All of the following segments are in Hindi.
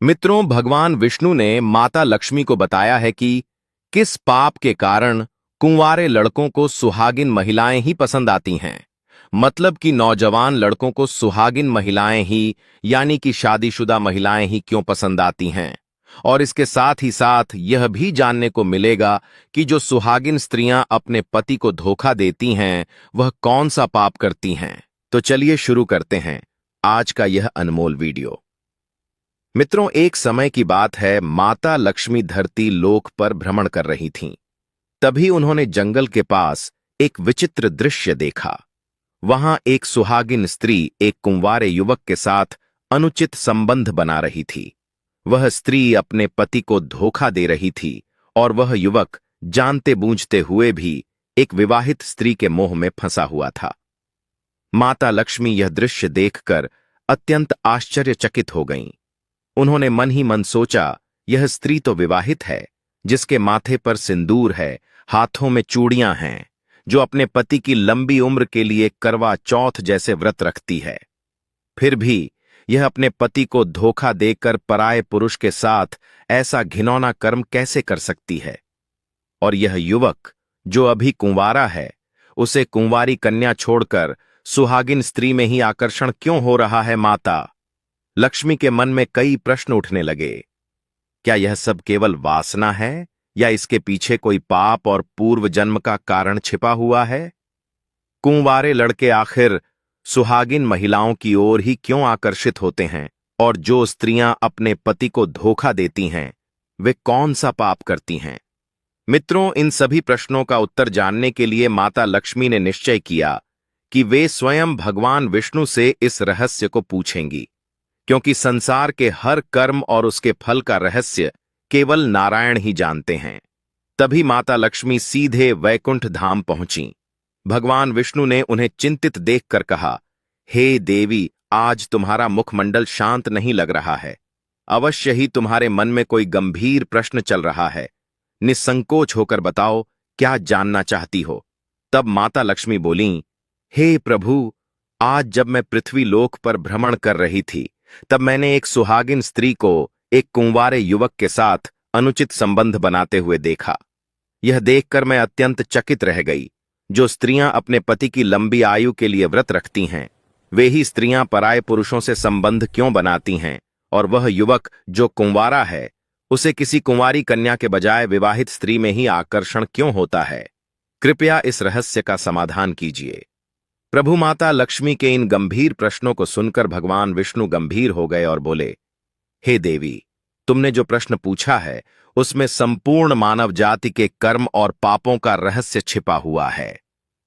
मित्रों, भगवान विष्णु ने माता लक्ष्मी को बताया है कि किस पाप के कारण कुंवारे लड़कों को सुहागिन महिलाएं ही पसंद आती हैं। मतलब कि नौजवान लड़कों को सुहागिन महिलाएं ही यानी कि शादीशुदा महिलाएं ही क्यों पसंद आती हैं। और इसके साथ ही साथ यह भी जानने को मिलेगा कि जो सुहागिन स्त्रियां अपने पति को धोखा देती हैं वह कौन सा पाप करती हैं। तो चलिए शुरू करते हैं आज का यह अनमोल वीडियो। मित्रों, एक समय की बात है, माता लक्ष्मी धरती लोक पर भ्रमण कर रही थीं। तभी उन्होंने जंगल के पास एक विचित्र दृश्य देखा। वहां एक सुहागिन स्त्री एक कुंवारे युवक के साथ अनुचित संबंध बना रही थी। वह स्त्री अपने पति को धोखा दे रही थी और वह युवक जानते बूझते हुए भी एक विवाहित स्त्री के मोह में फंसा हुआ था। माता लक्ष्मी यह दृश्य देखकर अत्यंत आश्चर्यचकित हो गईं। उन्होंने मन ही मन सोचा, यह स्त्री तो विवाहित है, जिसके माथे पर सिंदूर है, हाथों में चूड़ियां हैं, जो अपने पति की लंबी उम्र के लिए करवा चौथ जैसे व्रत रखती है। फिर भी यह अपने पति को धोखा देकर पराये पुरुष के साथ ऐसा घिनौना कर्म कैसे कर सकती है। और यह युवक जो अभी कुंवारा है, उसे कुंवारी कन्या छोड़कर सुहागिन स्त्री में ही आकर्षण क्यों हो रहा है। माता लक्ष्मी के मन में कई प्रश्न उठने लगे। क्या यह सब केवल वासना है या इसके पीछे कोई पाप और पूर्व जन्म का कारण छिपा हुआ है। कुंवारे लड़के आखिर सुहागिन महिलाओं की ओर ही क्यों आकर्षित होते हैं, और जो स्त्रियां अपने पति को धोखा देती हैं वे कौन सा पाप करती हैं। मित्रों, इन सभी प्रश्नों का उत्तर जानने के लिए माता लक्ष्मी ने निश्चय किया कि वे स्वयं भगवान विष्णु से इस रहस्य को पूछेंगी, क्योंकि संसार के हर कर्म और उसके फल का रहस्य केवल नारायण ही जानते हैं। तभी माता लक्ष्मी सीधे वैकुंठ धाम पहुंची। भगवान विष्णु ने उन्हें चिंतित देखकर कहा, हे देवी, आज तुम्हारा मुखमंडल शांत नहीं लग रहा है। अवश्य ही तुम्हारे मन में कोई गंभीर प्रश्न चल रहा है। निसंकोच होकर बताओ, क्या जानना चाहती हो। तब माता लक्ष्मी बोलीं, हे प्रभु, आज जब मैं पृथ्वी लोक पर भ्रमण कर रही थी, तब मैंने एक सुहागिन स्त्री को एक कुंवारे युवक के साथ अनुचित संबंध बनाते हुए देखा। यह देखकर मैं अत्यंत चकित रह गई। जो स्त्रियां अपने पति की लंबी आयु के लिए व्रत रखती हैं, वे ही स्त्रियां पराये पुरुषों से संबंध क्यों बनाती हैं, और वह युवक जो कुंवारा है, उसे किसी कुंवारी कन्या के बजाय विवाहित स्त्री में ही आकर्षण क्यों होता है। कृपया इस रहस्य का समाधान कीजिए। प्रभु माता लक्ष्मी के इन गंभीर प्रश्नों को सुनकर भगवान विष्णु गंभीर हो गए और बोले, हे देवी, तुमने जो प्रश्न पूछा है उसमें संपूर्ण मानव जाति के कर्म और पापों का रहस्य छिपा हुआ है।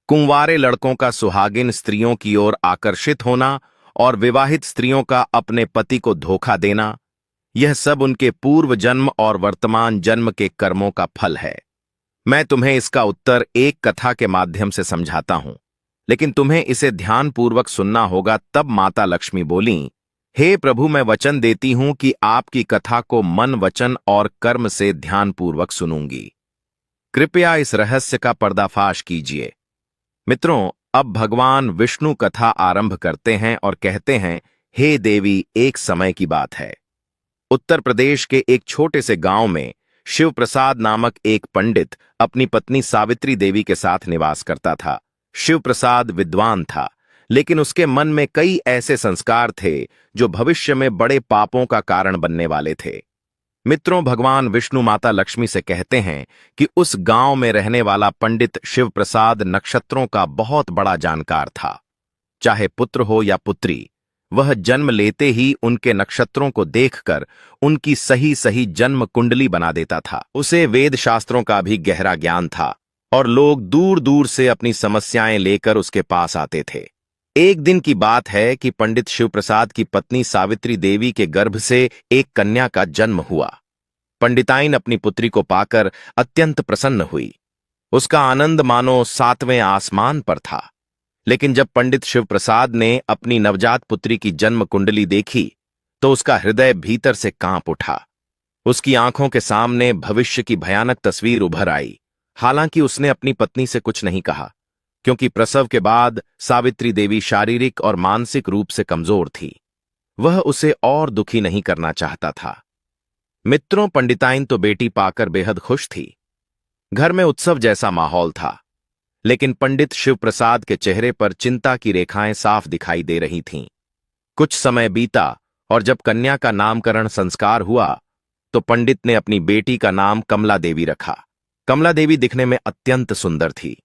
कुंवारे लड़कों का सुहागिन स्त्रियों की ओर आकर्षित होना और विवाहित स्त्रियों का अपने पति को धोखा देना, यह सब उनके पूर्व जन्म और वर्तमान जन्म के कर्मों का फल है। मैं तुम्हें इसका उत्तर एक कथा के माध्यम से समझाता हूं, लेकिन तुम्हें इसे ध्यानपूर्वक सुनना होगा। तब माता लक्ष्मी बोलीं, हे प्रभु, मैं वचन देती हूं कि आपकी कथा को मन, वचन और कर्म से ध्यानपूर्वक सुनूंगी। कृपया इस रहस्य का पर्दाफाश कीजिए। मित्रों, अब भगवान विष्णु कथा आरंभ करते हैं और कहते हैं, हे देवी, एक समय की बात है। उत्तर प्रदेश के एक छोटे से गांव में शिव प्रसाद नामक एक पंडित अपनी पत्नी सावित्री देवी के साथ निवास करता था। शिव प्रसाद विद्वान था, लेकिन उसके मन में कई ऐसे संस्कार थे जो भविष्य में बड़े पापों का कारण बनने वाले थे। मित्रों, भगवान विष्णु माता लक्ष्मी से कहते हैं कि उस गांव में रहने वाला पंडित शिव प्रसाद नक्षत्रों का बहुत बड़ा जानकार था। चाहे पुत्र हो या पुत्री, वह जन्म लेते ही उनके नक्षत्रों को देखकर उनकी सही सही जन्म कुंडली बना देता था। उसे वेद शास्त्रों का भी गहरा ज्ञान था और लोग दूर दूर से अपनी समस्याएं लेकर उसके पास आते थे। एक दिन की बात है कि पंडित शिव प्रसाद की पत्नी सावित्री देवी के गर्भ से एक कन्या का जन्म हुआ। पंडिताइन अपनी पुत्री को पाकर अत्यंत प्रसन्न हुई। उसका आनंद मानो सातवें आसमान पर था। लेकिन जब पंडित शिव प्रसाद ने अपनी नवजात पुत्री की जन्म कुंडली देखी तो उसका हृदय भीतर से कांप उठा। उसकी आंखों के सामने भविष्य की भयानक तस्वीर उभर आई। हालांकि उसने अपनी पत्नी से कुछ नहीं कहा, क्योंकि प्रसव के बाद सावित्री देवी शारीरिक और मानसिक रूप से कमजोर थी। वह उसे और दुखी नहीं करना चाहता था। मित्रों, पंडिताइन तो बेटी पाकर बेहद खुश थी। घर में उत्सव जैसा माहौल था, लेकिन पंडित शिवप्रसाद के चेहरे पर चिंता की रेखाएं साफ दिखाई दे रही थीं। कुछ समय बीता और जब कन्या का नामकरण संस्कार हुआ तो पंडित ने अपनी बेटी का नाम कमला देवी रखा। कमला देवी दिखने में अत्यंत सुंदर थी।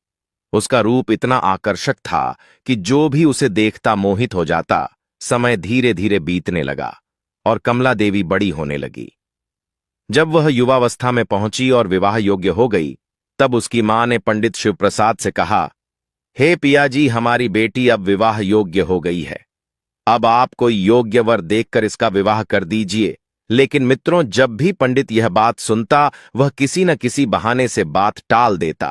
उसका रूप इतना आकर्षक था कि जो भी उसे देखता मोहित हो जाता। समय धीरे धीरे बीतने लगा और कमला देवी बड़ी होने लगी। जब वह युवावस्था में पहुंची और विवाह योग्य हो गई, तब उसकी मां ने पंडित शिवप्रसाद से कहा, हे पिया जी, हमारी बेटी अब विवाह योग्य हो गई है। अब आप कोई योग्य वर देखकर इसका विवाह कर दीजिए। लेकिन मित्रों, जब भी पंडित यह बात सुनता, वह किसी न किसी बहाने से बात टाल देता।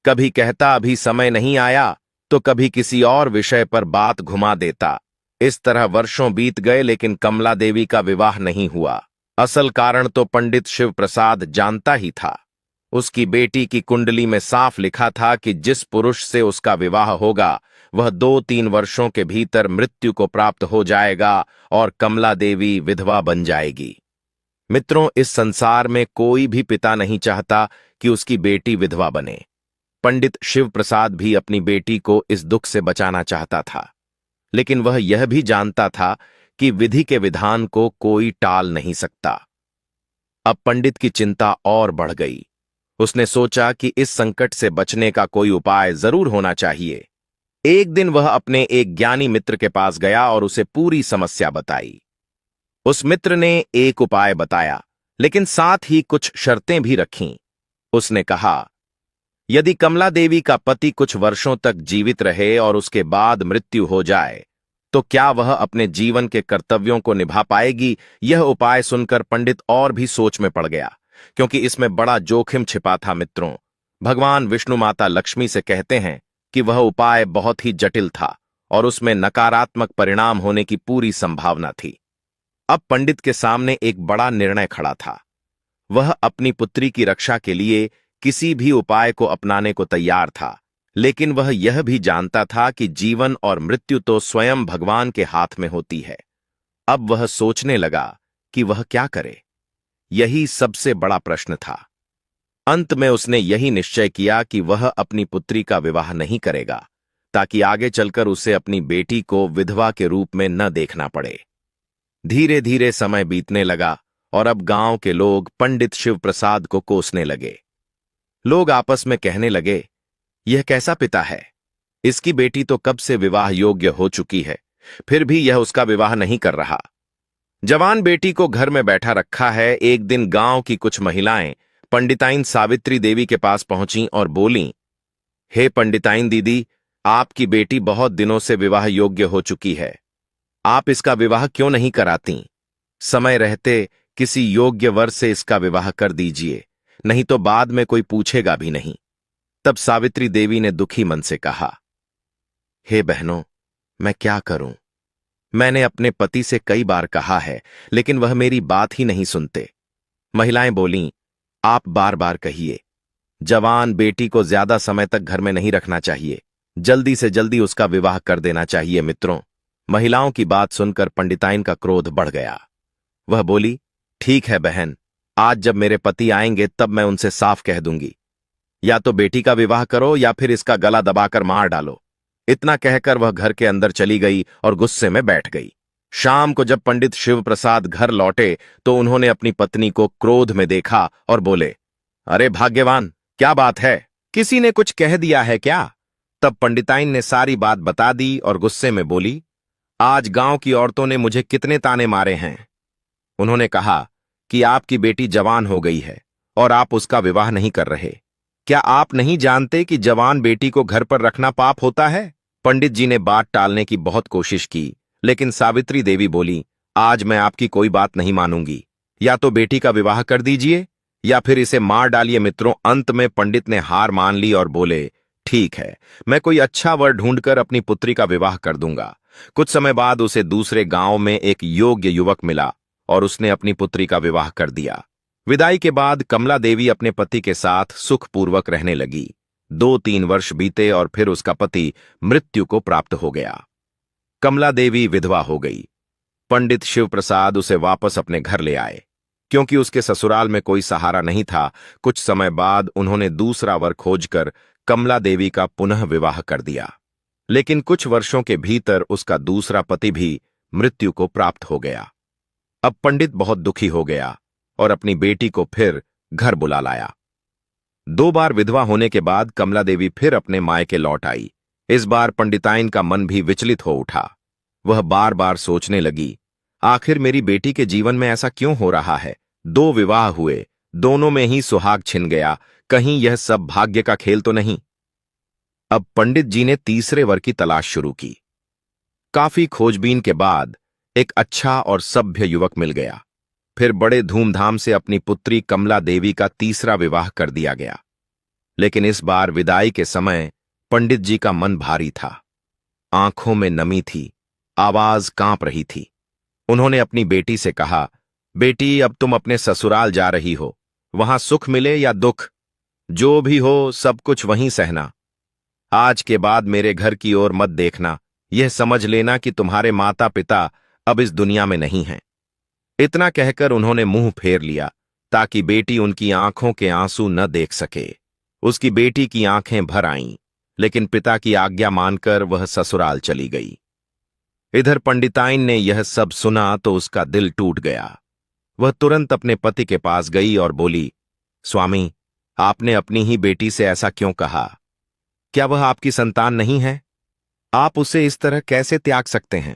कभी कहता अभी समय नहीं आया, तो कभी किसी और विषय पर बात घुमा देता। इस तरह वर्षों बीत गए, लेकिन कमला देवी का विवाह नहीं हुआ। असल कारण तो पंडित शिवप्रसाद जानता ही था। उसकी बेटी की कुंडली में साफ लिखा था कि जिस पुरुष से उसका विवाह होगा वह 2-3 वर्षों के भीतर मृत्यु को प्राप्त हो जाएगा और कमला देवी विधवा बन जाएगी। मित्रों, इस संसार में कोई भी पिता नहीं चाहता कि उसकी बेटी विधवा बने। पंडित शिवप्रसाद भी अपनी बेटी को इस दुख से बचाना चाहता था, लेकिन वह यह भी जानता था कि विधि के विधान को कोई टाल नहीं सकता। अब पंडित की चिंता और बढ़ गई। उसने सोचा कि इस संकट से बचने का कोई उपाय जरूर होना चाहिए। एक दिन वह अपने एक ज्ञानी मित्र के पास गया और उसे पूरी समस्या बताई। उस मित्र ने एक उपाय बताया, लेकिन साथ ही कुछ शर्तें भी रखीं। उसने कहा, यदि कमला देवी का पति कुछ वर्षों तक जीवित रहे और उसके बाद मृत्यु हो जाए, तो क्या वह अपने जीवन के कर्तव्यों को निभा पाएगी? यह उपाय सुनकर पंडित और भी सोच में पड़ गया, क्योंकि इसमें बड़ा जोखिम छिपा था। मित्रों, भगवान विष्णु माता लक्ष्मी से कहते हैं कि वह उपाय बहुत ही जटिल था और उसमें नकारात्मक परिणाम होने की पूरी संभावना थी। अब पंडित के सामने एक बड़ा निर्णय खड़ा था। वह अपनी पुत्री की रक्षा के लिए किसी भी उपाय को अपनाने को तैयार था, लेकिन वह यह भी जानता था कि जीवन और मृत्यु तो स्वयं भगवान के हाथ में होती है। अब वह सोचने लगा कि वह क्या करे। यही सबसे बड़ा प्रश्न था। अंत में उसने यही निश्चय किया कि वह अपनी पुत्री का विवाह नहीं करेगा, ताकि आगे चलकर उसे अपनी बेटी को विधवा के रूप में न देखना पड़े। धीरे धीरे समय बीतने लगा और अब गांव के लोग पंडित शिवप्रसाद को कोसने लगे। लोग आपस में कहने लगे, यह कैसा पिता है? इसकी बेटी तो कब से विवाह योग्य हो चुकी है, फिर भी यह उसका विवाह नहीं कर रहा। जवान बेटी को घर में बैठा रखा है। एक दिन गांव की कुछ महिलाएं पंडिताइन सावित्री देवी के पास पहुंचीं और बोलीं, हे पंडिताइन दीदी, आपकी बेटी बहुत दिनों से विवाह योग्य हो चुकी है। आप इसका विवाह क्यों नहीं कराती? समय रहते किसी योग्य वर से इसका विवाह कर दीजिए, नहीं तो बाद में कोई पूछेगा भी नहीं। तब सावित्री देवी ने दुखी मन से कहा, हे बहनों, मैं क्या करूं? मैंने अपने पति से कई बार कहा है, लेकिन वह मेरी बात ही नहीं सुनते। महिलाएं बोलीं, आप बार बार कहिए। जवान बेटी को ज्यादा समय तक घर में नहीं रखना चाहिए, जल्दी से जल्दी उसका विवाह कर देना चाहिए। मित्रों, महिलाओं की बात सुनकर पंडिताइन का क्रोध बढ़ गया। वह बोली, ठीक है बहन, आज जब मेरे पति आएंगे तब मैं उनसे साफ कह दूंगी, या तो बेटी का विवाह करो या फिर इसका गला दबाकर मार डालो। इतना कहकर वह घर के अंदर चली गई और गुस्से में बैठ गई। शाम को जब पंडित शिवप्रसाद घर लौटे तो उन्होंने अपनी पत्नी को क्रोध में देखा और बोले, अरे भाग्यवान, क्या बात है? किसी ने कुछ कह दिया है क्या? तब पंडिताइन ने सारी बात बता दी और गुस्से में बोली, आज गांव की औरतों ने मुझे कितने ताने मारे हैं। उन्होंने कहा कि आपकी बेटी जवान हो गई है और आप उसका विवाह नहीं कर रहे। क्या आप नहीं जानते कि जवान बेटी को घर पर रखना पाप होता है? पंडित जी ने बात टालने की बहुत कोशिश की, लेकिन सावित्री देवी बोली, आज मैं आपकी कोई बात नहीं मानूंगी। या तो बेटी का विवाह कर दीजिए या फिर इसे मार डालिए। मित्रों, अंत में पंडित ने हार मान ली और बोले, ठीक है, मैं कोई अच्छा वर ढूंढकर अपनी पुत्री का विवाह कर दूंगा। कुछ समय बाद उसे दूसरे गांव में एक योग्य युवक मिला और उसने अपनी पुत्री का विवाह कर दिया। विदाई के बाद कमला देवी अपने पति के साथ सुखपूर्वक रहने लगी। 2-3 वर्ष बीते और फिर उसका पति मृत्यु को प्राप्त हो गया। कमला देवी विधवा हो गई। पंडित शिव प्रसाद उसे वापस अपने घर ले आए, क्योंकि उसके ससुराल में कोई सहारा नहीं था। कुछ समय बाद उन्होंने दूसरा वर खोजकर कमला देवी का पुनः विवाह कर दिया, लेकिन कुछ वर्षों के भीतर उसका दूसरा पति भी मृत्यु को प्राप्त हो गया। अब पंडित बहुत दुखी हो गया और अपनी बेटी को फिर घर बुला लाया। 2 बार विधवा होने के बाद कमला देवी फिर अपने मायके लौट आई। इस बार पंडिताइन का मन भी विचलित हो उठा। वह बार बार सोचने लगी, आखिर मेरी बेटी के जीवन में ऐसा क्यों हो रहा है? 2 विवाह हुए, दोनों में ही सुहाग छिन गया, कहीं यह सब भाग्य का खेल तो नहीं? अब पंडित जी ने तीसरे वर की तलाश शुरू की। काफी खोजबीन के बाद एक अच्छा और सभ्य युवक मिल गया। फिर बड़े धूमधाम से अपनी पुत्री कमला देवी का तीसरा विवाह कर दिया गया। लेकिन इस बार विदाई के समय पंडित जी का मन भारी था, आंखों में नमी थी, आवाज कांप रही थी। उन्होंने अपनी बेटी से कहा, बेटी, अब तुम अपने ससुराल जा रही हो, वहां सुख मिले या दुख, जो भी हो सब कुछ वहीं सहना। आज के बाद मेरे घर की ओर मत देखना, यह समझ लेना कि तुम्हारे माता पिता अब इस दुनिया में नहीं हैं। इतना कहकर उन्होंने मुंह फेर लिया ताकि बेटी उनकी आंखों के आंसू न देख सके। उसकी बेटी की आंखें भर आईं, लेकिन पिता की आज्ञा मानकर वह ससुराल चली गई। इधर पंडिताइन ने यह सब सुना तो उसका दिल टूट गया। वह तुरंत अपने पति के पास गई और बोली, स्वामी, आपने अपनी ही बेटी से ऐसा क्यों कहा? क्या वह आपकी संतान नहीं है? आप उसे इस तरह कैसे त्याग सकते हैं?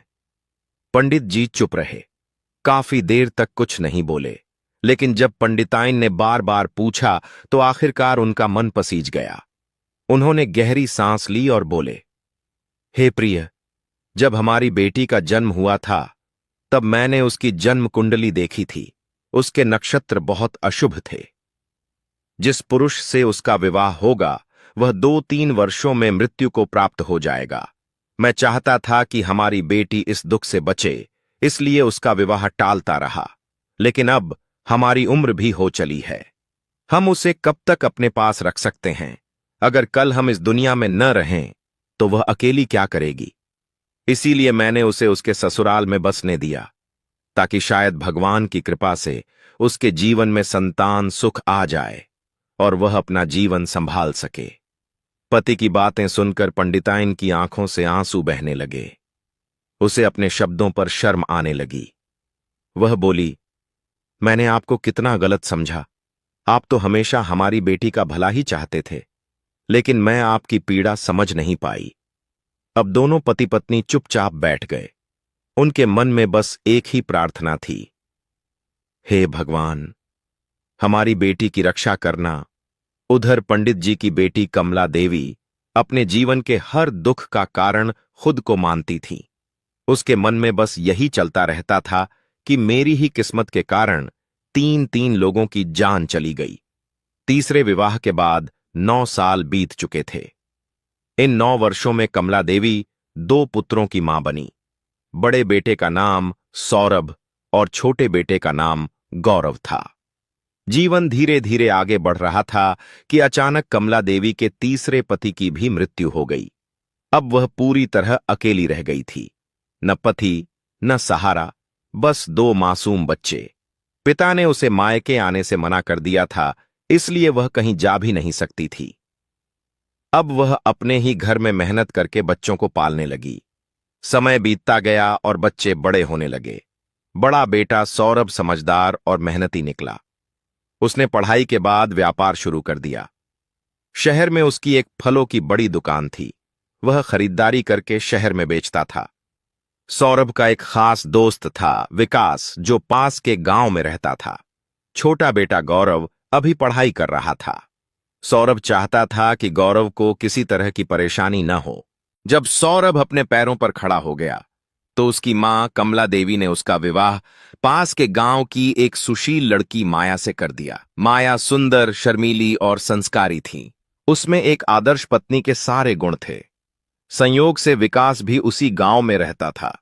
पंडित जी चुप रहे, काफी देर तक कुछ नहीं बोले। लेकिन जब पंडिताइन ने बार बार पूछा तो आखिरकार उनका मन पसीज गया। उन्होंने गहरी सांस ली और बोले, हे प्रिय, जब हमारी बेटी का जन्म हुआ था तब मैंने उसकी जन्म कुंडली देखी थी। उसके नक्षत्र बहुत अशुभ थे। जिस पुरुष से उसका विवाह होगा वह 2-3 वर्षों में मृत्यु को प्राप्त हो जाएगा। मैं चाहता था कि हमारी बेटी इस दुख से बचे, इसलिए उसका विवाह टालता रहा। लेकिन अब हमारी उम्र भी हो चली है, हम उसे कब तक अपने पास रख सकते हैं? अगर कल हम इस दुनिया में न रहें तो वह अकेली क्या करेगी? इसीलिए मैंने उसे उसके ससुराल में बसने दिया, ताकि शायद भगवान की कृपा से उसके जीवन में संतान सुख आ जाए और वह अपना जीवन संभाल सके। पति की बातें सुनकर पंडिताइन की आंखों से आंसू बहने लगे। उसे अपने शब्दों पर शर्म आने लगी। वह बोली, मैंने आपको कितना गलत समझा। आप तो हमेशा हमारी बेटी का भला ही चाहते थे, लेकिन मैं आपकी पीड़ा समझ नहीं पाई। अब दोनों पति पत्नी चुपचाप बैठ गए। उनके मन में बस एक ही प्रार्थना थी, हे भगवान, हमारी बेटी की रक्षा करना। उधर पंडित जी की बेटी कमला देवी अपने जीवन के हर दुख का कारण खुद को मानती थी। उसके मन में बस यही चलता रहता था कि मेरी ही किस्मत के कारण 3-3 लोगों की जान चली गई। तीसरे विवाह के बाद 9 साल बीत चुके थे। इन 9 वर्षों में कमला देवी 2 पुत्रों की मां बनी। बड़े बेटे का नाम सौरभ और छोटे बेटे का नाम गौरव था। जीवन धीरे धीरे आगे बढ़ रहा था कि अचानक कमला देवी के तीसरे पति की भी मृत्यु हो गई। अब वह पूरी तरह अकेली रह गई थी, न पति न सहारा, बस 2 मासूम बच्चे। पिता ने उसे मायके आने से मना कर दिया था, इसलिए वह कहीं जा भी नहीं सकती थी। अब वह अपने ही घर में मेहनत करके बच्चों को पालने लगी। समय बीतता गया और बच्चे बड़े होने लगे। बड़ा बेटा सौरभ समझदार और मेहनती निकला। उसने पढ़ाई के बाद व्यापार शुरू कर दिया। शहर में उसकी एक फलों की बड़ी दुकान थी। वह खरीदारी करके शहर में बेचता था। सौरभ का एक खास दोस्त था विकास, जो पास के गांव में रहता था। छोटा बेटा गौरव अभी पढ़ाई कर रहा था। सौरभ चाहता था कि गौरव को किसी तरह की परेशानी न हो। जब सौरभ अपने पैरों पर खड़ा हो गया तो उसकी मां कमला देवी ने उसका विवाह पास के गांव की एक सुशील लड़की माया से कर दिया। माया सुंदर, शर्मीली और संस्कारी थी। उसमें एक आदर्श पत्नी के सारे गुण थे। संयोग से विकास भी उसी गांव में रहता था।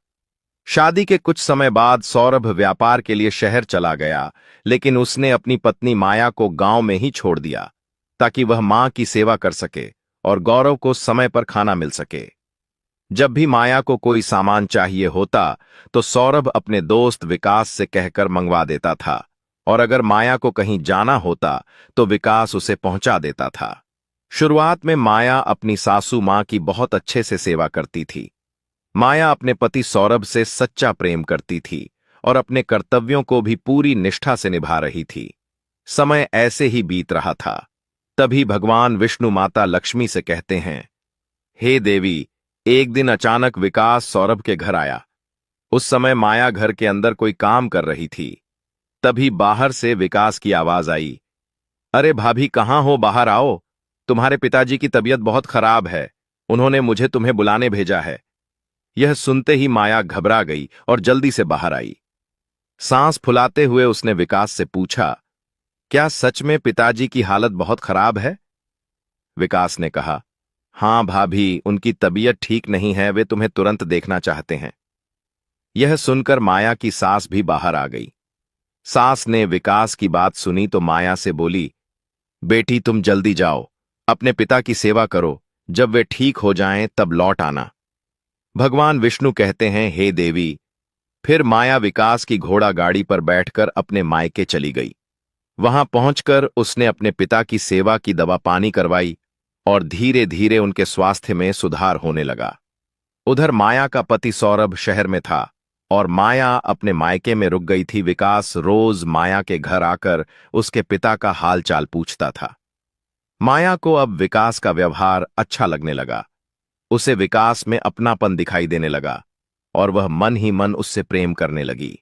शादी के कुछ समय बाद सौरभ व्यापार के लिए शहर चला गया, लेकिन उसने अपनी पत्नी माया को गांव में ही छोड़ दिया ताकि वह मां की सेवा कर सके और गौरव को समय पर खाना मिल सके। जब भी माया को कोई सामान चाहिए होता तो सौरभ अपने दोस्त विकास से कहकर मंगवा देता था, और अगर माया को कहीं जाना होता तो विकास उसे पहुंचा देता था। शुरुआत में माया अपनी सासू मां की बहुत अच्छे से सेवा करती थी। माया अपने पति सौरभ से सच्चा प्रेम करती थी और अपने कर्तव्यों को भी पूरी निष्ठा से निभा रही थी। समय ऐसे ही बीत रहा था। तभी भगवान विष्णु माता लक्ष्मी से कहते हैं, हे देवी, एक दिन अचानक विकास सौरभ के घर आया। उस समय माया घर के अंदर कोई काम कर रही थी। तभी बाहर से विकास की आवाज आई, अरे भाभी, कहाँ हो? बाहर आओ, तुम्हारे पिताजी की तबीयत बहुत खराब है, उन्होंने मुझे तुम्हें बुलाने भेजा है। यह सुनते ही माया घबरा गई और जल्दी से बाहर आई। सांस फुलाते हुए उसने विकास से पूछा, क्या सच में पिताजी की हालत बहुत खराब है? विकास ने कहा, हां भाभी, उनकी तबीयत ठीक नहीं है, वे तुम्हें तुरंत देखना चाहते हैं। यह सुनकर माया की सास भी बाहर आ गई। सास ने विकास की बात सुनी तो माया से बोली, बेटी, तुम जल्दी जाओ, अपने पिता की सेवा करो, जब वे ठीक हो जाएं तब लौट आना। भगवान विष्णु कहते हैं, हे देवी। फिर माया विकास की घोड़ा गाड़ी पर बैठकर अपने मायके चली गई। वहां पहुंचकर उसने अपने पिता की सेवा की दवा पानी करवाई और धीरे धीरे उनके स्वास्थ्य में सुधार होने लगा। उधर माया का पति सौरभ शहर में था और माया अपने मायके में रुक गई थी। विकास रोज माया के घर आकर उसके पिता का हाल चाल पूछता था। माया को अब विकास का व्यवहार अच्छा लगने लगा। उसे विकास में अपनापन दिखाई देने लगा और वह मन ही मन उससे प्रेम करने लगी।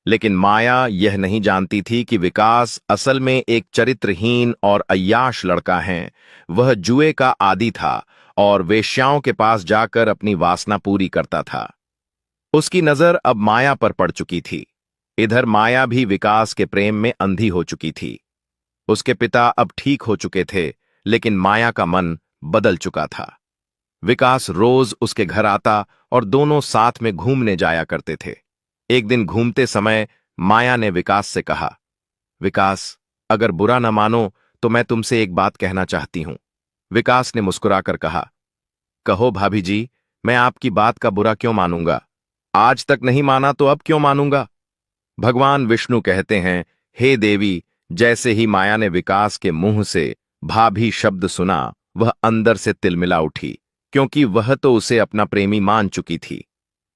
लेकिन माया यह नहीं जानती थी कि विकास असल में एक चरित्रहीन और अय्याश लड़का है। वह जुए का आदी था और वेश्याओं के पास जाकर अपनी वासना पूरी करता था। उसकी नजर अब माया पर पड़ चुकी थी। इधर माया भी विकास के प्रेम में अंधी हो चुकी थी। उसके पिता अब ठीक हो चुके थे, लेकिन माया का मन बदल चुका था। विकास रोज उसके घर आता और दोनों साथ में घूमने जाया करते थे। एक दिन घूमते समय माया ने विकास से कहा, विकास, अगर बुरा न मानो तो मैं तुमसे एक बात कहना चाहती हूं। विकास ने मुस्कुराकर कहा, कहो भाभी जी, मैं आपकी बात का बुरा क्यों मानूंगा? आज तक नहीं माना तो अब क्यों मानूंगा? भगवान विष्णु कहते हैं, हे देवी, जैसे ही माया ने विकास के मुंह से भाभी शब्द सुना, वह अंदर से तिलमिला उठी, क्योंकि वह तो उसे अपना प्रेमी मान चुकी थी।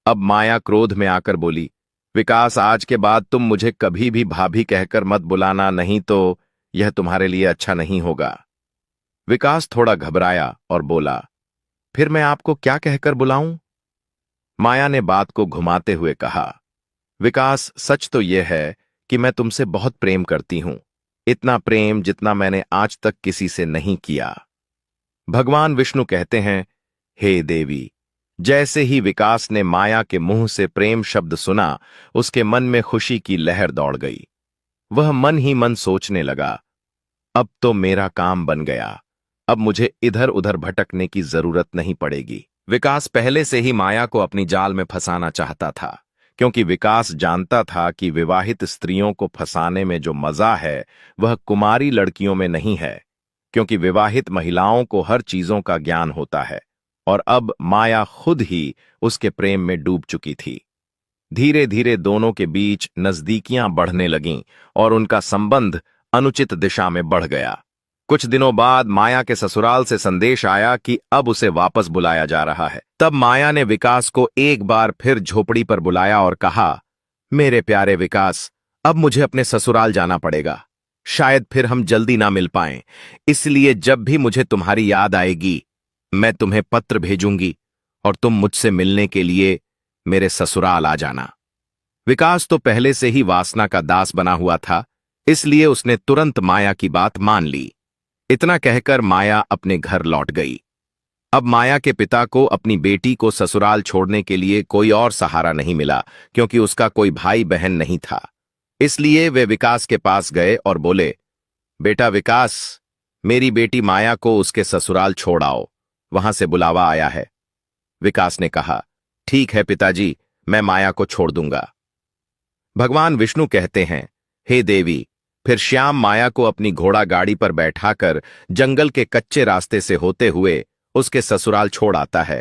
अब माया क्रोध में आकर बोली, विकास, आज के बाद तुम मुझे कभी भी भाभी कहकर मत बुलाना, नहीं तो यह तुम्हारे लिए अच्छा नहीं होगा। विकास थोड़ा घबराया और बोला, फिर मैं आपको क्या कहकर बुलाऊं? माया ने बात को घुमाते हुए कहा, विकास, सच तो यह है कि मैं तुमसे बहुत प्रेम करती हूं, इतना प्रेम जितना मैंने आज तक किसी से नहीं किया। भगवान विष्णु कहते हैं, हे देवी, जैसे ही विकास ने माया के मुंह से प्रेम शब्द सुना, उसके मन में खुशी की लहर दौड़ गई। वह मन ही मन सोचने लगा, अब तो मेरा काम बन गया, अब मुझे इधर उधर भटकने की जरूरत नहीं पड़ेगी। विकास पहले से ही माया को अपनी जाल में फंसाना चाहता था, क्योंकि विकास जानता था कि विवाहित स्त्रियों को फंसाने में जो मजा है वह कुमारी लड़कियों में नहीं है, क्योंकि विवाहित महिलाओं को हर चीजों का ज्ञान होता है। और अब माया खुद ही उसके प्रेम में डूब चुकी थी। धीरे धीरे दोनों के बीच नजदीकियां बढ़ने लगीं और उनका संबंध अनुचित दिशा में बढ़ गया। कुछ दिनों बाद माया के ससुराल से संदेश आया कि अब उसे वापस बुलाया जा रहा है। तब माया ने विकास को एक बार फिर झोपड़ी पर बुलाया और कहा, मेरे प्यारे विकास, अब मुझे अपने ससुराल जाना पड़ेगा। शायद फिर हम जल्दी ना मिल पाएं, इसलिए जब भी मुझे तुम्हारी याद आएगी मैं तुम्हें पत्र भेजूंगी और तुम मुझसे मिलने के लिए मेरे ससुराल आ जाना। विकास तो पहले से ही वासना का दास बना हुआ था, इसलिए उसने तुरंत माया की बात मान ली। इतना कहकर माया अपने घर लौट गई। अब माया के पिता को अपनी बेटी को ससुराल छोड़ने के लिए कोई और सहारा नहीं मिला, क्योंकि उसका कोई भाई बहन नहीं था। इसलिए वे विकास के पास गए और बोले, बेटा विकास, मेरी बेटी माया को उसके ससुराल छोड़ आओ, वहां से बुलावा आया है। विकास ने कहा, ठीक है पिताजी, मैं माया को छोड़ दूंगा। भगवान विष्णु कहते हैं, हे देवी, फिर श्याम माया को अपनी घोड़ा गाड़ी पर बैठाकर जंगल के कच्चे रास्ते से होते हुए उसके ससुराल छोड़ आता है।